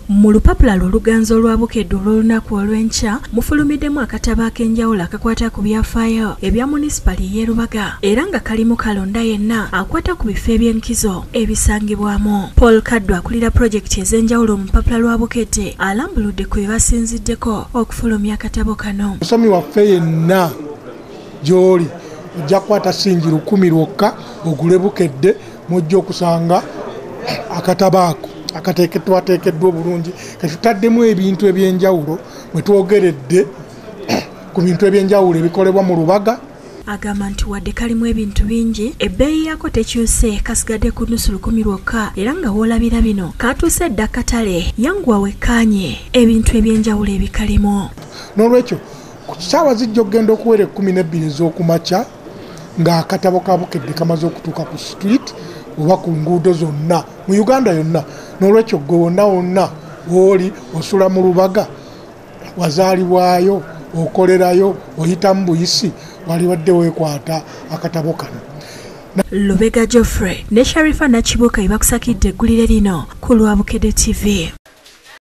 Mu lupapula oluganzo lwa Bukedde olw'olunaku olw'enkya mufulumiddemu akatabo ak'enjawulo akakwata ku byafaayo ebya munisipali y'e Lubaga era nga kalimu kalonda yenna akwata ku bifo eby'enkizo ebisangibwamu. Paul Kaddu akulira pulojekiti ez'enjawulo mu lupapula lwa Bukedde alambuludde ku bye basinziddeko okufulumya akatabo kano. Musomi waffe yenna gy'oli ojja kukwata ssingi 10 lwokka ogule Bukedde mujja okusanga akatabo ako akateekeddwa bulungi katutaddemu ebintu ebyenjawulo mwe twogeredde ku bintu ebyenjawulo ebikolebwa mu Lubaga. Agamba nti wadde kalimu ebintu bingi ebbeeyi yako tekyuse kasigadde ku nnusu 10 lwokka era nga woolabira bino katuuse dda katale yanguwa wekkaanye ebintu ebyenjawulo ebikalimu. N'olwekyo ku ssaawa zijja okugenda okuwera 12 ez'okumakya ng'akatabo ka Bukedde kamaze okutuuka ku street oba ku nguudo zonna mu Uganda yonna. N'olwekyo gwe wonna w'oli osula mu Lubaga wazaalibwayo okolerayo oyita mu buyisi wali wadde weekwata akatabo kano. Lubega Geoffrey ne Sharifa Nakibuuka bakusakidde eggulire lino ku lwa Bukedde TV.